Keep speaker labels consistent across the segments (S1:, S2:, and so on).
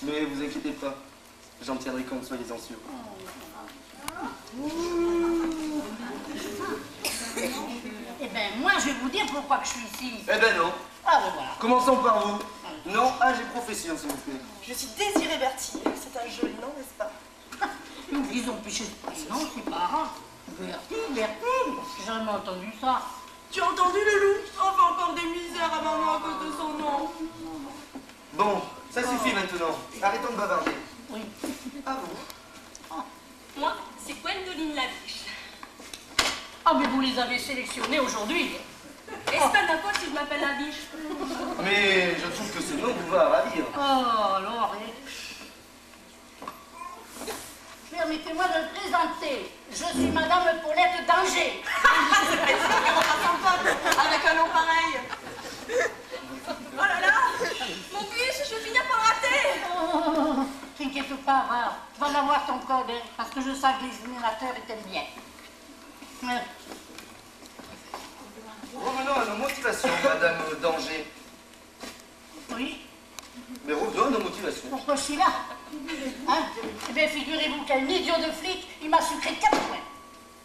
S1: Mais vous inquiétez pas, j'en tiendrai compte, soyez-en sûrs.
S2: Eh ben, moi, je vais vous dire pourquoi que je suis ici.
S1: Eh ben non.
S2: Ah, ben voilà.
S1: Commençons par vous. Nom, âge et profession, s'il vous plaît.
S3: Je suis Désirée Berthier. C'est un joli nom, n'est-ce pas?
S2: Nous disons plus chez non, c'est pas grave. Bertine, j'ai jamais entendu ça.
S3: Tu as entendu le loup? On fait encore des misères à maman à cause de son nom.
S1: Bon, ça suffit maintenant. Arrêtons de bavarder.
S2: Oui.
S1: Ah bon?
S4: Moi, c'est Gwendoline Labiche.
S2: Ah, mais vous les avez sélectionnés aujourd'hui.
S4: Est-ce pas d'accord si je m'appelle Labiche?
S1: Mais je trouve que ce nom vous va ravir.
S2: Oh, alors, permettez-moi de me présenter. Je suis Madame Paulette d'Angers.
S3: C'est sympa avec un nom pareil. Oh là là, mon biche, je vais finir par rater.
S2: Oh, t'inquiète pas, va. Tu vas l'avoir ton code, hein, parce que je sais que les générateurs t'aiment bien.
S1: Revenons à nos motivations, Madame d'Angers.
S2: Oui.
S1: Mais revenons à nos motivations.
S2: Pourquoi je suis là? Hein? Eh bien, figurez-vous qu'un idiot de flic, il m'a sucré 4 points.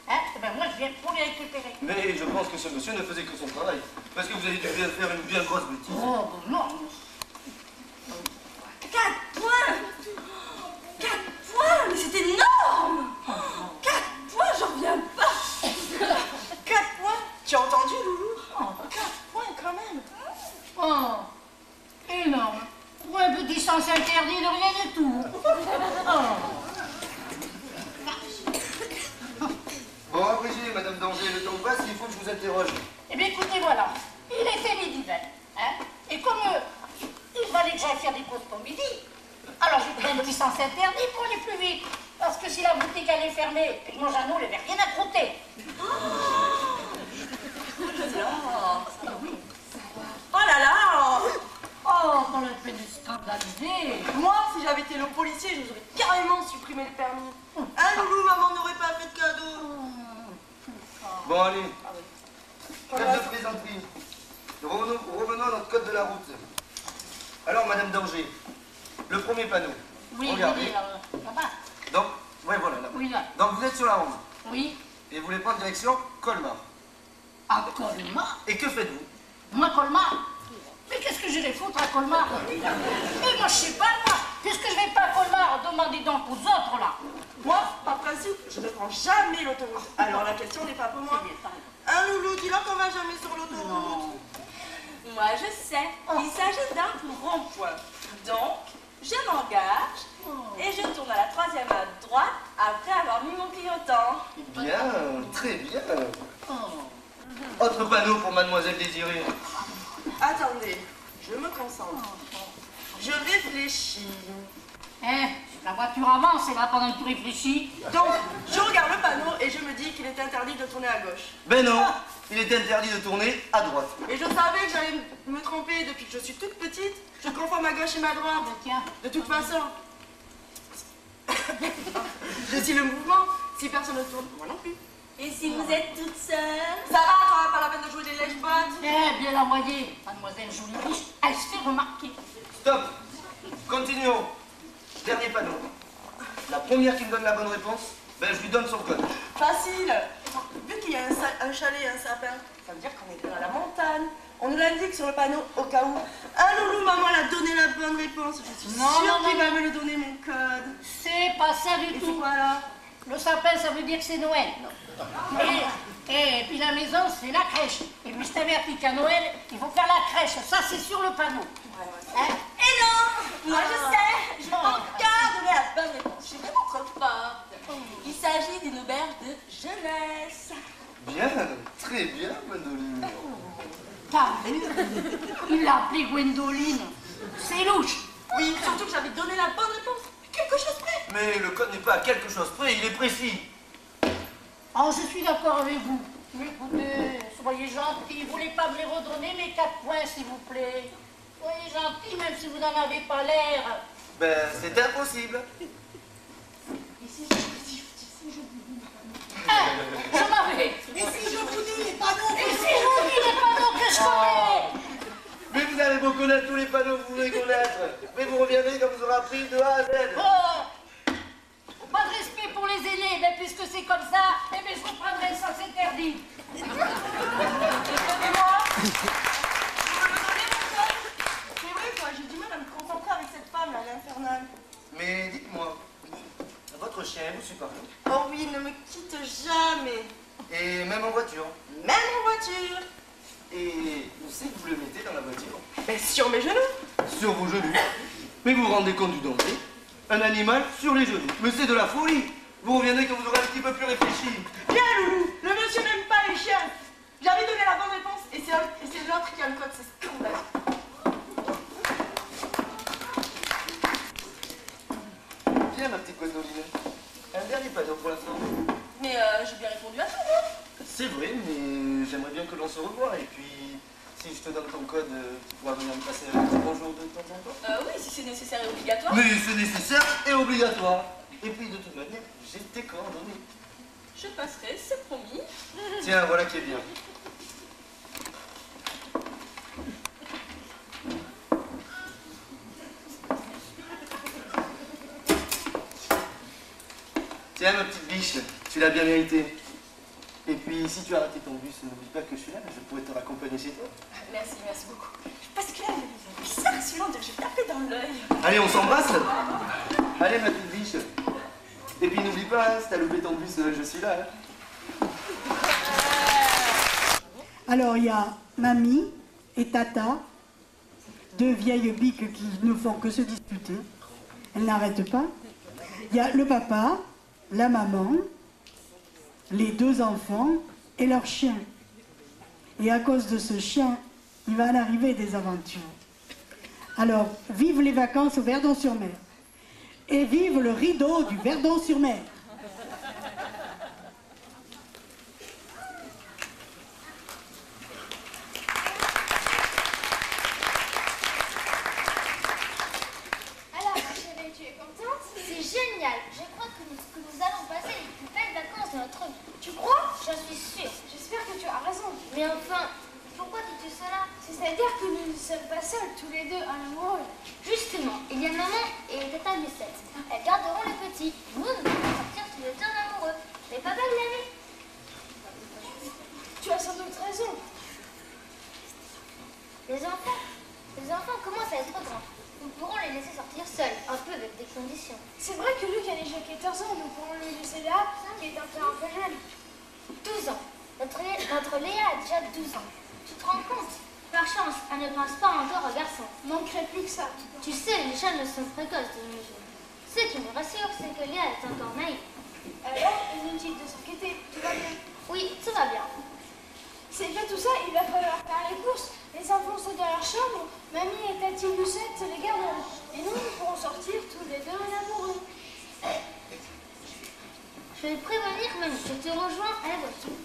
S2: Hein? Eh bien, moi, je viens pour les récupérer.
S1: Mais je pense que ce monsieur ne faisait que son travail. Parce que vous avez dû bien faire une bien grosse bêtise.
S2: Oh, non.
S3: 4 points. 4 points, mais c'est énorme. 4 points, j'en reviens pas. 4 points. Tu as entendu, Loulou? 4 points quand même.
S2: Oh, énorme. Pour un petit sens interdit de rien du tout. Oh.
S1: Bon, abrégez, Madame d'Angers, le temps passe, il faut que je vous interroge.
S2: Eh bien, écoutez, voilà. Il était midi 20. Hein? Et comme il fallait que j'aille faire des courses pour midi, alors j'ai pris un licence interdit pour aller plus vite. Parce que si la boutique allait fermer et que mon Jeannot n'avait rien à croûter.
S3: Oh là là.
S2: Oh, qu'on l'a fait de scandaliser.
S3: Moi, si j'avais été le policier, je vous aurais carrément supprimé le permis. Hein, Loulou, maman n'aurait pas fait de cadeau.
S1: Bon, allez. Trêve de plaisanterie. Revenons à notre code de la route. Alors, Madame d'Angers, le premier panneau.
S2: Oui,
S1: regardez.
S2: oui, là-bas.
S1: Donc, ouais, voilà, là.
S2: Oui, là.
S1: Donc, vous êtes sur la route.
S2: Oui.
S1: Et vous voulez prendre direction Colmar.
S2: À Colmar?
S1: Et que faites-vous?
S2: Moi, Colmar? Mais qu'est-ce que j'irai foutre à Colmar? Mais moi, je sais pas, moi. Puisque je vais pas à Colmar, demandez donc aux autres, là.
S3: Moi, par principe, je ne prends jamais l'autoroute. Alors la question n'est pas pour moi. Hein, Loulou, dis-leur qu'on va jamais sur l'autoroute.
S4: Moi, je sais. Il s'agit d'un rond-point. Donc, je m'engage et je tourne à la 3e à droite après avoir mis mon clignotant.
S1: Bien, très bien. Autre panneau pour Mademoiselle Désirée.
S3: Attendez, je me concentre. Je réfléchis.
S2: Hein? La voiture avance et là, pendant que tu réfléchis.
S3: Donc, je regarde le panneau et je me dis qu'il est interdit de tourner à gauche.
S1: Ben non, il est interdit de tourner à droite.
S3: Et je savais que j'allais me tromper depuis que je suis toute petite. Je confonds ma gauche et ma droite.
S2: Tiens.
S3: De toute façon. Je suis le mouvement. Si personne ne tourne, moi non plus.
S4: Et si vous êtes toute seule?
S3: Ça va, toi, pas la peine de jouer des lèche-bottes.
S2: Eh bien, la moyenne. Mademoiselle Jolie Riche, elle se fait remarquer.
S1: Stop. Continuons. Dernier panneau. La première qui me donne la bonne réponse, ben je lui donne son code.
S3: Facile. Vu qu'il y a un chalet et un sapin, ça veut dire qu'on est dans la montagne. On nous l'indique sur le panneau au cas où. Ah, Loulou, maman, elle a donné la bonne réponse. Je suis sûre qu'il va me le donner, mon code.
S2: C'est pas ça du
S3: Et c'est
S2: tout.
S3: quoi, là?
S2: Le sapin, ça veut dire que c'est Noël. Et puis la maison, c'est la crèche. Et puis je t'avertis qu'à Noël, il faut faire la crèche. Ça, c'est sur le panneau. Hein?
S4: Et non! Moi, je sais! Je n'ai pas encore donné la bonne réponse. Je suis vraiment trop forte. Il s'agit d'une auberge de jeunesse.
S1: Bien, très bien, Gwendoline.
S2: T'as vu? Il l'a appelée Gwendoline. C'est louche.
S3: Oui, surtout que j'avais donné la bonne réponse. Quelque chose près.
S1: Mais le code n'est pas à quelque chose près, il est précis.
S2: Oh, je suis d'accord avec vous. Mais écoutez, soyez gentils. Vous voulez pas me les redonner, mes 4 points, s'il vous plaît? Soyez gentils, même si vous n'en avez pas l'air.
S1: Ben, c'est impossible.
S2: Ici, je vous dis je m'en vais.
S3: Et si je vous dis les panneaux?
S2: Et si je vous dis les panneaux que je connais?
S1: Mais vous vous avez beau connaître tous les panneaux que vous voulez connaître. Mais vous reviendrez quand vous aurez appris de A à Z.
S2: Oh, pas de respect pour les aînés, mais puisque c'est comme ça, eh bien je reprendrai ça, c'est interdit.
S3: Et moi c'est vrai quoi, j'ai du mal à me concentrer avec cette femme là, elle est infernale.
S1: Mais dites-moi, votre chien vous suit partout?
S3: Oh oui, il ne me quitte jamais.
S1: Et même en voiture?
S3: Même en voiture.
S1: Et où c'est que vous le mettez dans la voiture?
S3: Mais sur mes genoux.
S1: Sur vos genoux. Mais vous vous rendez compte du danger? Un animal sur les genoux. Mais c'est de la folie. Vous reviendrez quand vous aurez un petit peu plus réfléchi.
S3: Bien Loulou, le monsieur n'aime pas les chiens. J'avais donné la bonne réponse et c'est l'autre qui a le code, c'est scandaleux.
S1: Bien ma petite Gwendoline. Un dernier panneau pour l'instant.
S4: Mais j'ai bien répondu à tout, non?
S1: C'est vrai, mais j'aimerais bien que l'on se revoie. Et puis, si je te donne ton code, tu pourras venir me passer un petit bonjour de temps en temps?
S4: Oui, si c'est nécessaire et obligatoire.
S1: Mais c'est nécessaire et obligatoire. Et puis, de toute manière, j'ai tes coordonnées.
S4: Je passerai, c'est promis.
S1: Tiens, voilà qui est bien. Tiens, ma petite biche, tu l'as bien mérité. Et puis, si tu as raté ton bus, n'oublie pas que je suis là, je pourrais te raccompagner chez toi.
S4: Merci, merci beaucoup. Parce que là, il est bizarre celui-là, on dirait que j'ai tapé dans l'œil.
S1: Allez, on s'embrasse. Allez, ma petite biche. Et puis, n'oublie pas, hein, si t'as loupé ton bus, je suis là. Hein.
S5: Alors, il y a Mamie et Tata, deux vieilles biques qui ne font que se disputer. Elles n'arrêtent pas. Il y a le papa, la maman, les deux enfants et leur chien. Et à cause de ce chien, il va en arriver des aventures. Alors, vive les vacances au Verdon-sur-Mer. Et vive le rideau du Verdon-sur-Mer.
S6: Alors, ma chérie, tu es contente? C'est génial. Je crois que nous allons passer les plus belles vacances de notre vie. Tu crois? J'en suis sûre. J'espère que tu as raison. Mais enfin, pourquoi dis-tu cela? C'est-à-dire que nous ne sommes pas seuls, tous les deux, en amoureux. Justement, il y a maman et tata Lucette. Elles garderont les petits. Nous allons sortir tous les deux en amoureux. Mais papa, il l'avait. Tu as sans doute raison. Les enfants commencent à être grands. Nous pourrons les laisser sortir seuls, un peu avec des conditions.
S7: C'est vrai que Luc a déjà 14 ans, nous pourrons le laisser là, qui est encore un peu jeune.
S6: 12 ans. Notre Léa a déjà 12 ans. Tu te rends compte? Par chance, elle ne pense pas encore au garçon.
S7: Manquerait plus que ça.
S6: Tu sais, les jeunes sont précoces de nos jours. Ce qui me rassure, c'est que Léa est encore naïve.
S7: Alors, inutile de s'inquiéter, tout va bien.
S6: Oui, tout va bien.
S7: C'est fait tout ça, il va falloir faire les courses. Les enfants sont dans leur chambre, mamie et Tati Lucette les garderont. Et nous pourrons sortir tous les deux en amoureux.
S6: Je vais prévenir mamie. Je te rejoins à la voiture.